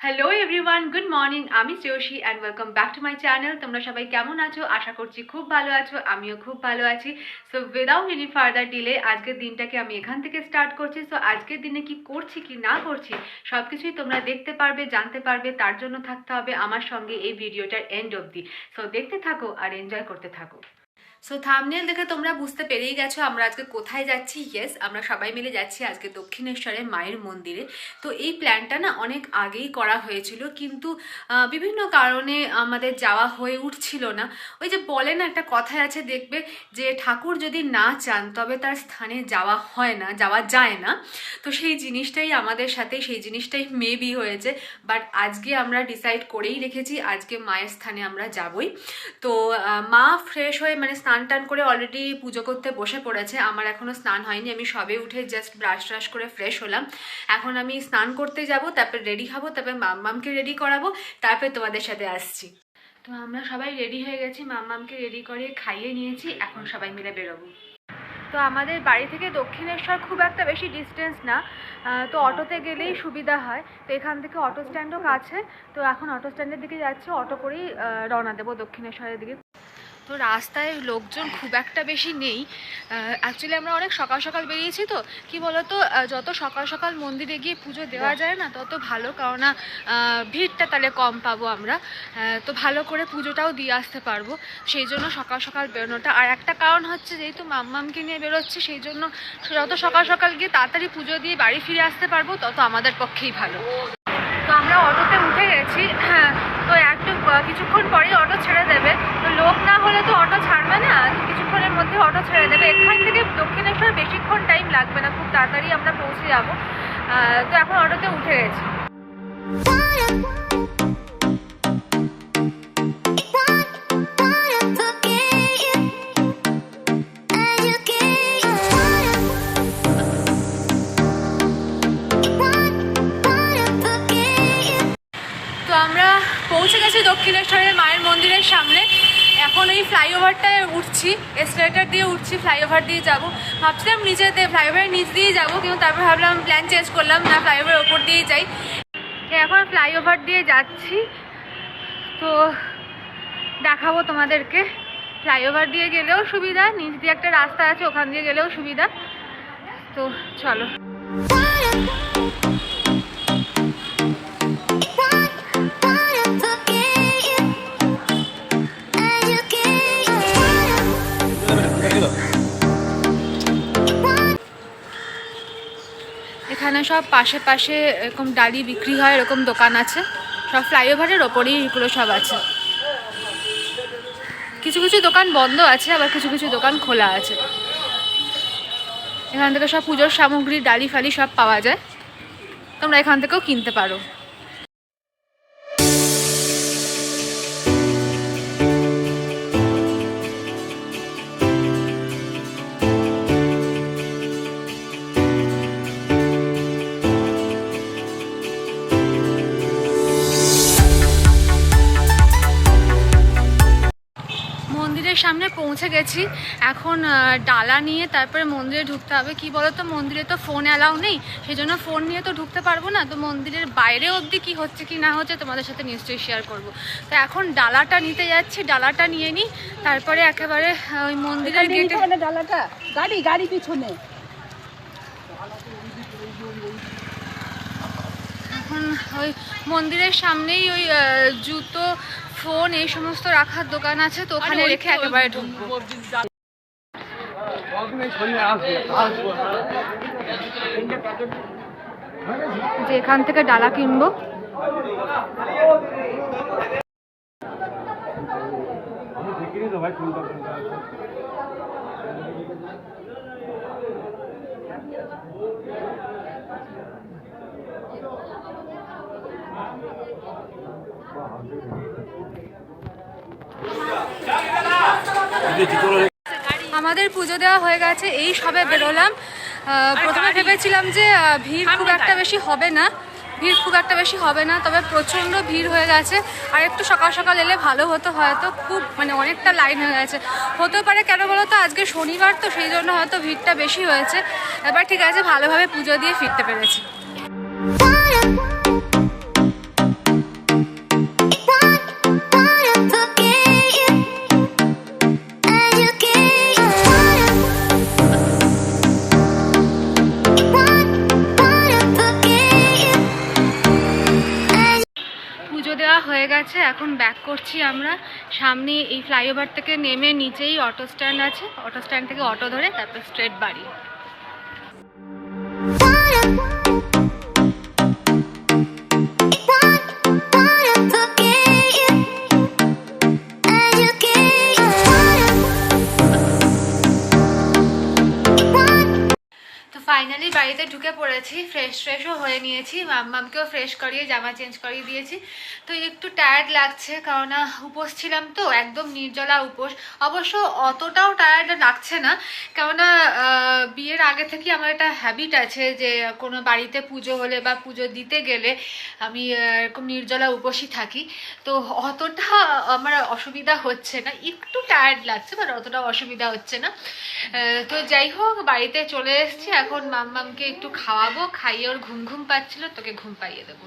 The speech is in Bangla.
Hello everyone, good morning. আমি Shreyasi and welcome back to my channel. তোমরা সবাই কেমন আছো? আশা করছি খুব ভালো আছো, আমিও খুব ভালো আছি। So without any further delay আজকের দিনটাকে আমি এখান থেকে স্টার্ট করছি। সো আজকের দিনে কি করছি কি না করছি সব কিছুই তোমরা দেখতে পারবে, জানতে পারবে। তার জন্য থাকতে হবে আমার সঙ্গে এই ভিডিওটার এন্ড অবধি। সো দেখতে থাকো আর এনজয় করতে থাকো। সো থাম্বনেল দেখে তোমরা বুঝতে পেরেই গেছো আমরা আজকে কোথায় যাচ্ছি। ইয়েস, আমরা সবাই মিলে যাচ্ছি আজকে দক্ষিণেশ্বরের মায়ের মন্দিরে। তো এই প্ল্যানটা না অনেক আগেই করা হয়েছিল, কিন্তু বিভিন্ন কারণে আমাদের যাওয়া হয়ে উঠছিল না। ওই যে বলে না, একটা কথায় আছে দেখবে যে ঠাকুর যদি না চান তবে তার স্থানে যাওয়া হয় না, যাওয়া যায় না। তো সেই জিনিসটাই আমাদের সাথে, সেই জিনিসটাই মেবি হয়েছে। বাট আজকে আমরা ডিসাইড করেই রেখেছি আজকে মায়ের স্থানে আমরা যাবই। তো মা ফ্রেশ হয়ে মানে স্নান টান করে অলরেডি পুজো করতে বসে পড়েছে। আমার এখনও স্নান হয়নি, আমি সবে উঠে জাস্ট ব্রাশ ট্রাশ করে ফ্রেশ হলাম। এখন আমি স্নান করতে যাব, তারপর রেডি হবো, তারপর মাম্মামকে রেডি করাবো, তারপর তোমাদের সাথে আসছি। তো আমরা সবাই রেডি হয়ে গেছি, মাম্মামকে রেডি করে খাইয়ে নিয়েছি, এখন সবাই মিলে বেরোবো। তো আমাদের বাড়ি থেকে দক্ষিণেশ্বর খুব একটা বেশি ডিস্টেন্স না, তো অটোতে গেলেই সুবিধা হয়। তো এখান থেকে অটো স্ট্যান্ডও কাছে। তো এখন অটো স্ট্যান্ডের দিকে যাচ্ছি, অটো করেই রওনা দেবো দক্ষিণেশ্বরের দিকে। তো রাস্তায় লোকজন খুব একটা বেশি নেই। অ্যাকচুয়ালি আমরা অনেক সকাল সকাল বেরিয়েছি। তো কি বলতো, যত সকাল সকাল মন্দিরে গিয়ে পুজো দেওয়া যায় না তত ভালো, কারণ ভিড়টা তাহলে কম পাবো আমরা। তো ভালো করে পুজোটাও দিয়ে আসতে পারবো, সেই জন্য সকাল সকাল বেরোনোটা। আর একটা কারণ হচ্ছে যেহেতু মাম্মামকে নিয়ে বেরোচ্ছে, সেই জন্য যত সকাল সকাল গিয়ে তাড়াতাড়ি পুজো দিয়ে বাড়ি ফিরে আসতে পারবো তত আমাদের পক্ষেই ভালো। তো আমরা অটোতে উঠে গেছি। হ্যাঁ, তো একটু কিছুক্ষণ পরেই অটো ছেড়ে দেবে। তো লোক না হলে তো অটো ছাড়বে না, তো কিছুক্ষণের মধ্যে অটো ছেড়ে দেবে। এখান থেকে দক্ষিণেশ্বর বেশিক্ষণ টাইম লাগবে না, খুব তাড়াতাড়ি আমরা পৌঁছে যাব। তো এখন অটোতে উঠে গেছি। তো আমরা পৌঁছে গেছি দক্ষিণেশ্বরের মায়ের মন্দিরের সামনে। এখন এই ফ্লাইওভারটায় উঠছি, এসকেলেটর দিয়ে উঠছি, ফ্লাইওভার দিয়ে যাব। ভাবছিলাম নিচেতে ফ্লাইওভারের নিচ দিয়েই যাবো, কিন্তু তারপর ভাবলাম প্ল্যান চেঞ্জ করলাম, না ফ্লাইওভারের ওপর দিয়েই যাই। এখন ফ্লাইওভার দিয়ে যাচ্ছি, তো দেখাবো তোমাদেরকে। ফ্লাইওভার দিয়ে গেলেও সুবিধা, নিচ দিয়ে একটা রাস্তা আছে, ওখান দিয়ে গেলেও সুবিধা। তো চলো। এখানে সব পাশে পাশে এরকম ডালি বিক্রি হয়, এরকম দোকান আছে সব ফ্লাইওভারের ওপরেই, এগুলো সব আছে। কিছু কিছু দোকান বন্ধ আছে, আবার কিছু কিছু দোকান খোলা আছে। এখান থেকে সব পুজোর সামগ্রী, ডালি ফালি সব পাওয়া যায়, তোমরা এখান থেকেও কিনতে পারো। সামনে পৌঁছে গেছি। এখন ডালা নিয়ে তারপরে মন্দিরে ঢুকতে হবে। কি বলতো, মন্দিরে তো ফোন অ্যালাউ নেই, সেই জন্য ফোন নিয়ে তো ঢুকতে পারবো না। তো মন্দিরের বাইরে অবধি কি হচ্ছে কি না হচ্ছে তোমাদের সাথে নিশ্চয়ই শেয়ার করব। তো এখন ডালাটা নিতে যাচ্ছি, ডালাটা নিয়ে নিই, তারপরে একেবারে ওই মন্দিরের গেটে। ডালাটা গাড়ি পিছনে। এখন ওই মন্দিরের সামনেই ওই জুতো, ফোন, এই সমস্ত রাখার দোকান আছে, তো ওখানে রেখে একেবারে ঢুকবো। যে এখান থেকে ডালা কিনবো। আমাদের পুজো দেওয়া হয়ে গেছে, এই সবে বেরোলাম। প্রথমে ভেবেছিলাম যে ভিড় খুব একটা বেশি হবে না, তবে প্রচণ্ড ভিড় হয়ে গেছে। আর একটু সকাল সকাল এলে ভালো হতো, হয়তো খুব মানে অনেকটা লাইন হয়ে গেছে। হতে পারে কেন বলো তো, আজকে শনিবার তো, সেই জন্য হয়তো ভিড়টা বেশি হয়েছে। এবার ঠিক আছে, ভালোভাবে পুজো দিয়ে ফিরতে পেরেছি। হয়ে গেছে, এখন ব্যাক করছি আমরা। সামনে এই ফ্লাইওভার থেকে নেমে নিচেই অটো স্ট্যান্ড আছে, অটো স্ট্যান্ড থেকে অটো ধরে তারপর স্ট্রেট বাড়ি। ফাইনালি বাড়িতে ঢুকে পড়েছি, ফ্রেশও হয়ে নিয়েছি, মামকেও ফ্রেশ করিয়ে জামা চেঞ্জ করিয়ে দিয়েছি। তো একটু টায়ার্ড লাগছে, কারণ উপোস ছিলাম তো, একদম নির্জলা উপোস। অবশ্য অতটাও টায়ার্ড লাগছে না, কেননা বিয়ের আগে থেকে আমার একটা হ্যাবিট আছে যে কোনো বাড়িতে পুজো হলে বা পুজো দিতে গেলে আমি এরকম নির্জলা উপোসই থাকি। তো অতটা আমার অসুবিধা হচ্ছে না, একটু টায়ার্ড লাগছে বাট অতটা অসুবিধা হচ্ছে না। তো যাই হোক, বাড়িতে চলে এসেছি, এখন মামকে একটু খাওয়াবো, খাইয়ে ওর ঘুম পাচ্ছিল, তোকে ঘুম পাইয়ে দেবো।